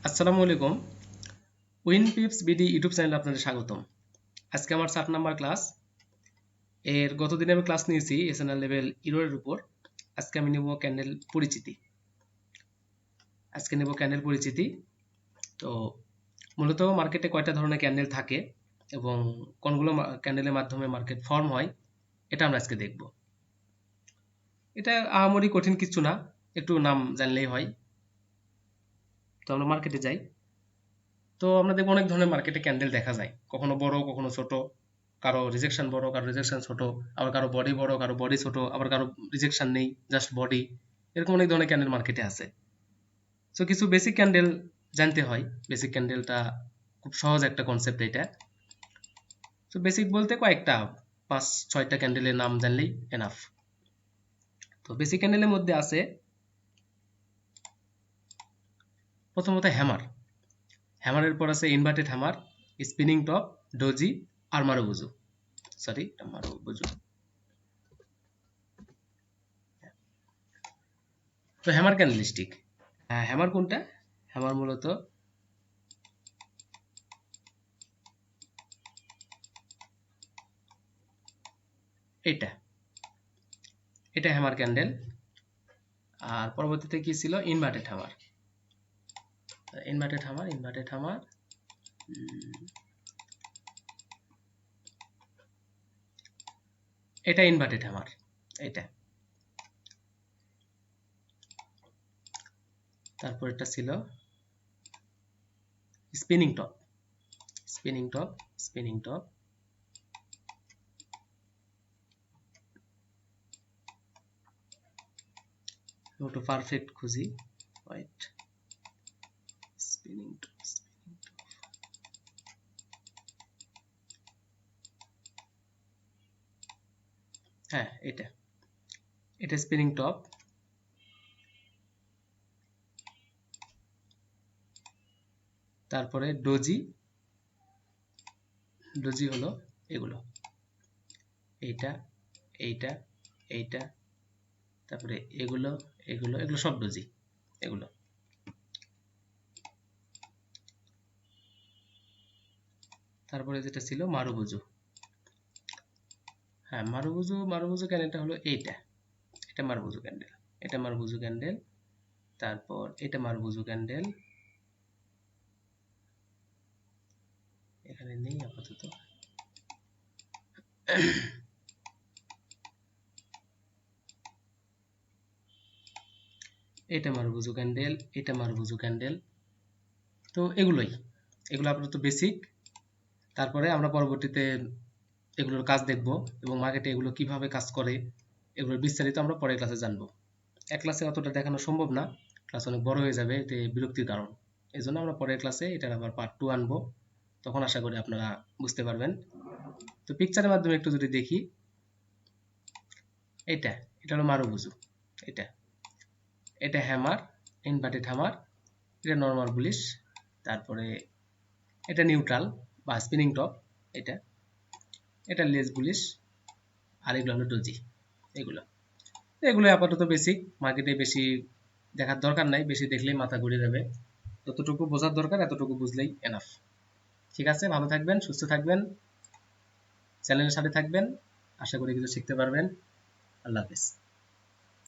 আসসালামু আলাইকুম। উইনপিপস BD YouTube চ্যানেলে আপনাদের স্বাগতম। আজকে আমার 7 নাম্বার ক্লাস। এর গতদিনে আমি ক্লাস নিয়েছি এসএনএল লেভেল ইরোর উপর। আজকে আমি নেব ক্যান্ডেল পরিচিতি। তো মূলত মার্কেটে কয়টা ধরনের ক্যান্ডেল থাকে এবং কোনগুলো ক্যান্ডেলের মাধ্যমে মার্কেট ফর্ম হয় এটা আমরা আজকে দেখব। এটা আহামরি কঠিন কিছু না, একটু নাম জানলেই হয়। তো আমরা মার্কেটে যাই। তো আমরা দেখব অনেক ধরনের মার্কেটে ক্যান্ডেল দেখা যায়, কখনো বড় কখনো ছোট, কারো রিজেকশন বড় কারো রিজেকশন ছোট, আবার কারো বডি বড় কারো বডি ছোট, আবার কারো রিজেকশন নেই জাস্ট বডি। এরকম অনেক ধরনের ক্যান্ডেল মার্কেটে আছে। সো কিছু বেসিক ক্যান্ডেল জানতে হয়। বেসিক ক্যান্ডেলটা খুব সহজ একটা কনসেপ্ট এটা। তো বেসিক বলতে কয়েকটা 5-6টা ক্যান্ডেলের নাম জানলেই এনাফ। তো বেসিক ক্যান্ডেলের মধ্যে আছে প্রথমত হ্যামার। হ্যামারের পর আছে inverted hammer, spinning top, doji আর মারুবুজু। মারুবুজু। তো হ্যামার ক্যান্ডেলস্টিক, হ্যামার কোনটা? হ্যামার মূলত এটা এটা হ্যামার ক্যান্ডেল। আর পরবর্তীতে কি ছিল? Inverted hammer. ইনভার্টেড হ্যামার এটা ইনভার্টেড হ্যামার। এটা তারপর এটা ছিল স্পিনিং টপ। স্পিনিং টপ একটু পারফেক্ট খুঁজি। Wait, spinning top. হ্যাঁ, এটা স্পিনিং টপ। তারপরে ডোজি হলো এগুলো, এইটা এইটা এইটা, তারপরে এগুলো এগুলো এগুলো সব ডোজি। এগুলো তারপরে যেটা ছিল মারুবুজু। হ্যাঁ, মারুবুজু ক্যান্ডেলটা হলো এটা মারুবুজু ক্যান্ডেল। তারপর এটা মারুবুজু ক্যান্ডেল, এখানে নেই আপাতত। এটা মারুবুজু ক্যান্ডেল। তো এগুলো আপাতত বেসিক। তারপরে আমরা পরবর্তীতে এগুলোর কাজ দেখব এবং মার্কেটে এগুলো কিভাবে কাজ করে এগুলোর বিস্তারিত আমরা পরের ক্লাসে জানবো। এক ক্লাসে অতটা দেখানো সম্ভব না, ক্লাস অনেক বড় হয়ে যাবে, এতে বিরক্তির কারণ। এই জন্য আমরা পরের ক্লাসে এটার আবার পার্ট 2 আনবো, তখন আশা করি আপনারা বুঝতে পারবেন। তো পিকচারের মাধ্যমে একটু যদি দেখি, এটা হলো মারুবুজু। এটা এটা হ্যামার, ইনভার্টেড হ্যামার। এটা নরমাল বুলিশ। তারপরে এটা নিউট্রাল বা স্পিনিং টপ। এটা এটা লেস বুলিশ। আর এগুলো হলো ডোজি। এগুলো এগুলো আপাতত বেসিক, মার্কেটে বেশি দেখার দরকার নাই, বেশি দেখলেই মাথা ঘুরে যাবে। যতটুকু বোঝার দরকার এতটুকু বুঝলেই এনাফ। ঠিক আছে, ভালো থাকবেন, সুস্থ থাকবেন, চ্যানেলের সাথে থাকবেন, আশা করি কিছু শিখতে পারবেন। আল্লাহ হাফেজ।